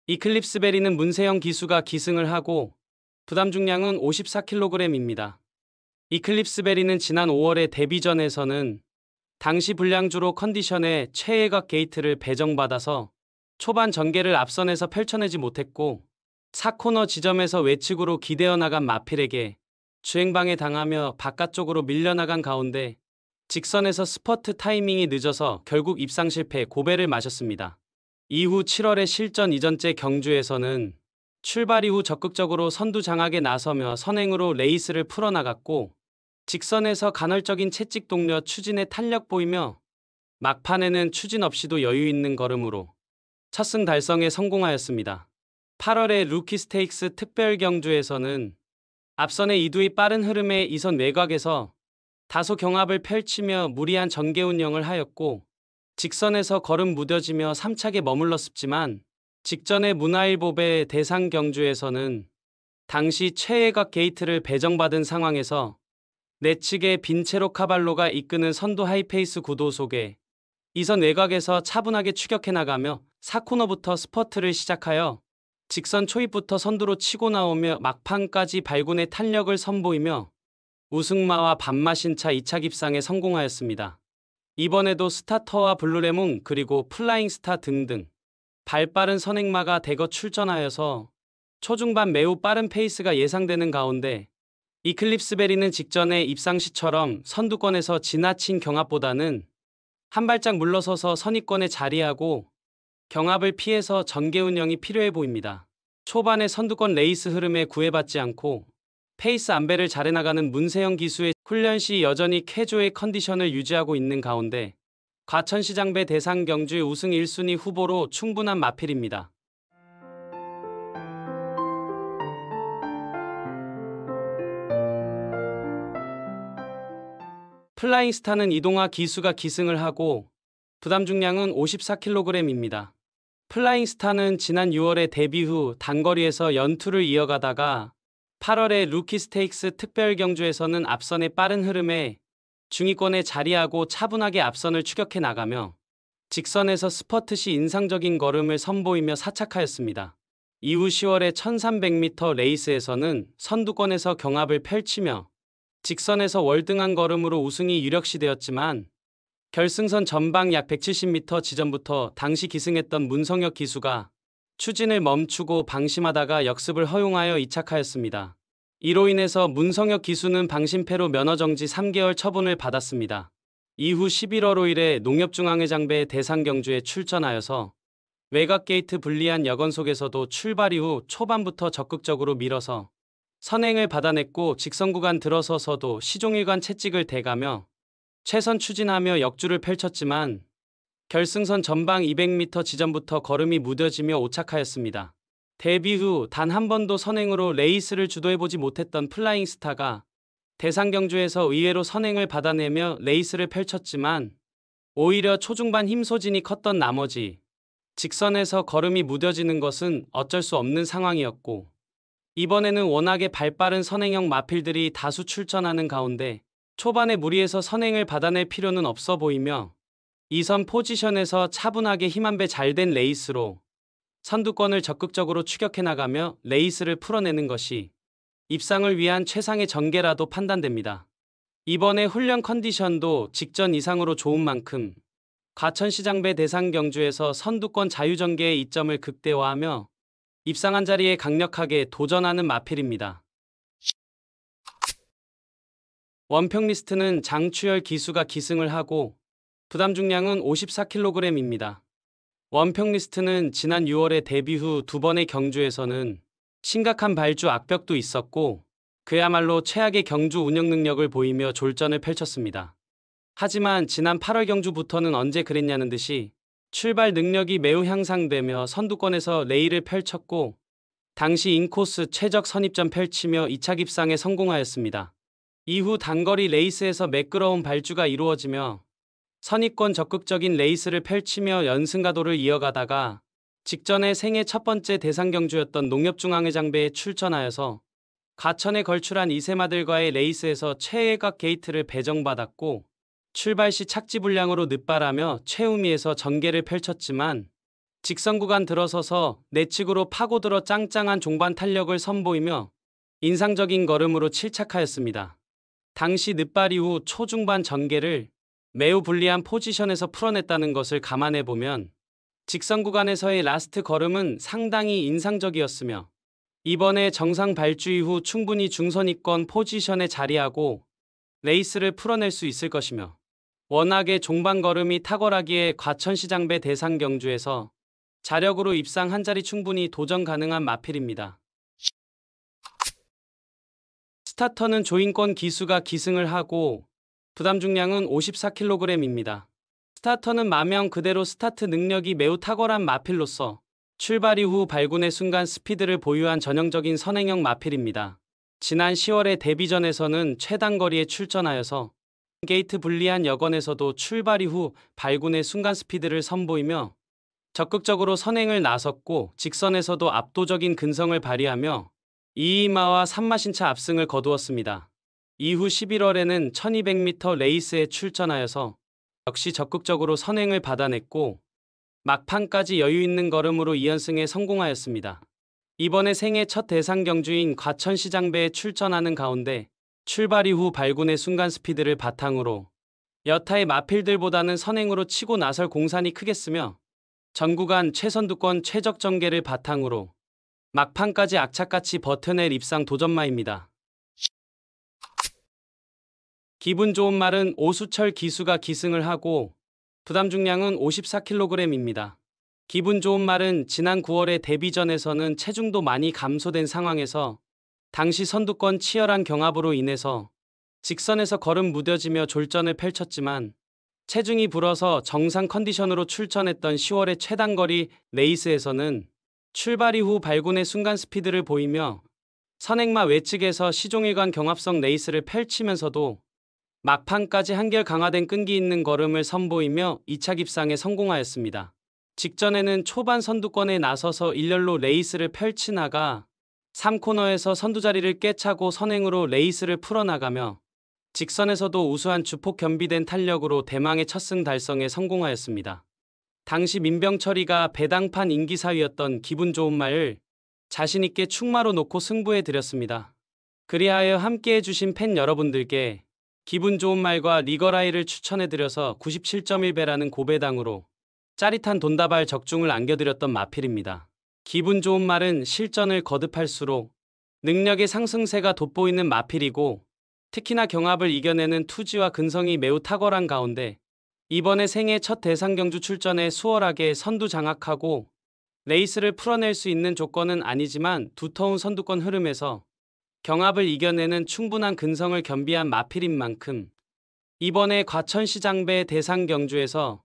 이클립스 베리는 문세영 기수가 기승을 하고 부담 중량은 54kg입니다. 이클립스 베리는 지난 5월의 데뷔전에서는 당시 불량주로 컨디션에 최애각 게이트를 배정받아서 초반 전개를 앞선에서 펼쳐내지 못했고 4코너 지점에서 외측으로 기대어 나간 마필에게 주행방해 당하며 바깥쪽으로 밀려나간 가운데 직선에서 스퍼트 타이밍이 늦어서 결국 입상 실패 고배를 마셨습니다. 이후 7월의 실전 이전째 경주에서는 출발 이후 적극적으로 선두 장악에 나서며 선행으로 레이스를 풀어나갔고 직선에서 간헐적인 채찍 동료 추진에 탄력 보이며 막판에는 추진 없이도 여유 있는 걸음으로 첫 승 달성에 성공하였습니다. 8월의 루키 스테이크스 특별 경주에서는 앞선의 이두의 빠른 흐름에 이선 외곽에서 다소 경합을 펼치며 무리한 전개 운영을 하였고 직선에서 걸음 무뎌지며 3착에 머물렀었지만 직전의 문화일보배 대상 경주에서는 당시 최애각 게이트를 배정받은 상황에서 내측의 빈체로 카발로가 이끄는 선두 하이페이스 구도 속에 이선 외곽에서 차분하게 추격해 나가며 4코너부터 스퍼트를 시작하여 직선 초입부터 선두로 치고 나오며 막판까지 발군의 탄력을 선보이며 우승마와 반마신차 2차 입상에 성공하였습니다. 이번에도 스타터와 블루레몬 그리고 플라잉스타 등등 발빠른 선행마가 대거 출전하여서 초중반 매우 빠른 페이스가 예상되는 가운데 이클립스 베리는 직전에 입상 시처럼 선두권에서 지나친 경합보다는 한 발짝 물러서서 선입권에 자리하고 경합을 피해서 전개 운영이 필요해 보입니다. 초반에 선두권 레이스 흐름에 구애받지 않고 페이스 안배를 잘해나가는 문세영 기수의 훈련 시 여전히 쾌조의 컨디션을 유지하고 있는 가운데 과천시장배 대상 경주 우승 1순위 후보로 충분한 마필입니다. 플라잉스타는 이동화 기수가 기승을 하고 부담 중량은 54kg입니다. 플라잉스타는 지난 6월에 데뷔 후 단거리에서 연투를 이어가다가 8월의 루키 스테이크스 특별 경주에서는 앞선의 빠른 흐름에 중위권에 자리하고 차분하게 앞선을 추격해 나가며 직선에서 스퍼트 시 인상적인 걸음을 선보이며 사착하였습니다. 이후 10월의 1300m 레이스에서는 선두권에서 경합을 펼치며 직선에서 월등한 걸음으로 우승이 유력시되었지만 결승선 전방 약 170m 지점부터 당시 기승했던 문성혁 기수가 추진을 멈추고 방심하다가 역습을 허용하여 이착하였습니다. 이로 인해서 문성혁 기수는 방심패로 면허정지 3개월 처분을 받았습니다. 이후 11월 5일에 농협중앙회장배 대상 경주에 출전하여서 외곽 게이트 불리한 여건 속에서도 출발 이후 초반부터 적극적으로 밀어서 선행을 받아냈고 직선 구간 들어서서도 시종일관 채찍을 대가며 최선 추진하며 역주를 펼쳤지만 결승선 전방 200m 지점부터 걸음이 무뎌지며 오착하였습니다. 데뷔 후 단 한 번도 선행으로 레이스를 주도해보지 못했던 플라잉스타가 대상 경주에서 의외로 선행을 받아내며 레이스를 펼쳤지만 오히려 초중반 힘소진이 컸던 나머지 직선에서 걸음이 무뎌지는 것은 어쩔 수 없는 상황이었고 이번에는 워낙에 발빠른 선행형 마필들이 다수 출전하는 가운데 초반에 무리해서 선행을 받아낼 필요는 없어 보이며 2선 포지션에서 차분하게 힘 한 배 잘된 레이스로 선두권을 적극적으로 추격해 나가며 레이스를 풀어내는 것이 입상을 위한 최상의 전개라도 판단됩니다. 이번에 훈련 컨디션도 직전 이상으로 좋은 만큼 과천시장배 대상 경주에서 선두권 자유전개의 이점을 극대화하며 입상한 자리에 강력하게 도전하는 마필입니다. 원평 리스트는 장추열 기수가 기승을 하고 부담 중량은 54kg입니다. 원평 리스트는 지난 6월에 데뷔 후 두 번의 경주에서는 심각한 발주 악벽도 있었고 그야말로 최악의 경주 운영 능력을 보이며 졸전을 펼쳤습니다. 하지만 지난 8월 경주부터는 언제 그랬냐는 듯이 출발 능력이 매우 향상되며 선두권에서 레이를 펼쳤고 당시 인코스 최적 선입점 펼치며 2차 입상에 성공하였습니다. 이후 단거리 레이스에서 매끄러운 발주가 이루어지며 선입권 적극적인 레이스를 펼치며 연승가도를 이어가다가 직전에 생애 첫 번째 대상 경주였던 농협중앙회장배에 출전하여서 과천에 걸출한 이세마들과의 레이스에서 최애각 게이트를 배정받았고 출발 시 착지 불량으로 늦발하며 최우미에서 전개를 펼쳤지만 직선 구간 들어서서 내측으로 파고들어 짱짱한 종반 탄력을 선보이며 인상적인 걸음으로 침착하였습니다. 당시 늦발 이후 초중반 전개를 매우 불리한 포지션에서 풀어냈다는 것을 감안해 보면 직선 구간에서의 라스트 걸음은 상당히 인상적이었으며 이번에 정상 발주 이후 충분히 중선위권 포지션에 자리하고 레이스를 풀어낼 수 있을 것이며 워낙에 종반 걸음이 탁월하기에 과천시장배 대상 경주에서 자력으로 입상 한 자리 충분히 도전 가능한 마필입니다. 스타터는 조인권 기수가 기승을 하고 부담 중량은 54kg입니다. 스타터는 마명 그대로 스타트 능력이 매우 탁월한 마필로서 출발 이후 발군의 순간 스피드를 보유한 전형적인 선행형 마필입니다. 지난 10월의 데뷔전에서는 최단거리에 출전하여서 게이트 불리한 여건에서도 출발 이후 발군의 순간 스피드를 선보이며 적극적으로 선행을 나섰고 직선에서도 압도적인 근성을 발휘하며 2위마와 3마신차 압승을 거두었습니다. 이후 11월에는 1200m 레이스에 출전하여서 역시 적극적으로 선행을 받아냈고 막판까지 여유있는 걸음으로 2연승에 성공하였습니다. 이번에 생애 첫 대상 경주인 과천시장배에 출전하는 가운데 출발 이후 발군의 순간 스피드를 바탕으로 여타의 마필들보다는 선행으로 치고 나설 공산이 크겠으며 전 구간 최선두권 최적 전개를 바탕으로 막판까지 악착같이 버텨낼 입상 도전마입니다. 기분 좋은 말은 오수철 기수가 기승을 하고 부담 중량은 54kg입니다. 기분 좋은 말은 지난 9월의 데뷔전에서는 체중도 많이 감소된 상황에서 당시 선두권 치열한 경합으로 인해서 직선에서 걸음 무뎌지며 졸전을 펼쳤지만 체중이 불어서 정상 컨디션으로 출전했던 10월의 최단거리 레이스에서는 출발 이후 발군의 순간 스피드를 보이며 선행마 외측에서 시종일관 경합성 레이스를 펼치면서도 막판까지 한결 강화된 끈기 있는 걸음을 선보이며 2차 입상에 성공하였습니다. 직전에는 초반 선두권에 나서서 일렬로 레이스를 펼치나가 3코너에서 선두자리를 꿰차고 선행으로 레이스를 풀어나가며 직선에서도 우수한 주폭 겸비된 탄력으로 대망의 첫 승 달성에 성공하였습니다. 당시 민병철이가 배당판 인기사위였던 기분 좋은 말을 자신있게 충마로 놓고 승부해드렸습니다. 그리하여 함께해 주신 팬 여러분들께 기분 좋은 말과 리거라이를 추천해드려서 97.1배라는 고배당으로 짜릿한 돈다발 적중을 안겨드렸던 마필입니다. 기분 좋은 말은 실전을 거듭할수록 능력의 상승세가 돋보이는 마필이고 특히나 경합을 이겨내는 투지와 근성이 매우 탁월한 가운데 이번에 생애 첫 대상 경주 출전에 수월하게 선두 장악하고 레이스를 풀어낼 수 있는 조건은 아니지만 두터운 선두권 흐름에서 경합을 이겨내는 충분한 근성을 겸비한 마필인 만큼 이번에 과천시장배 대상 경주에서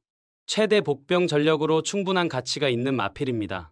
최대 복병 전력으로 충분한 가치가 있는 마필입니다.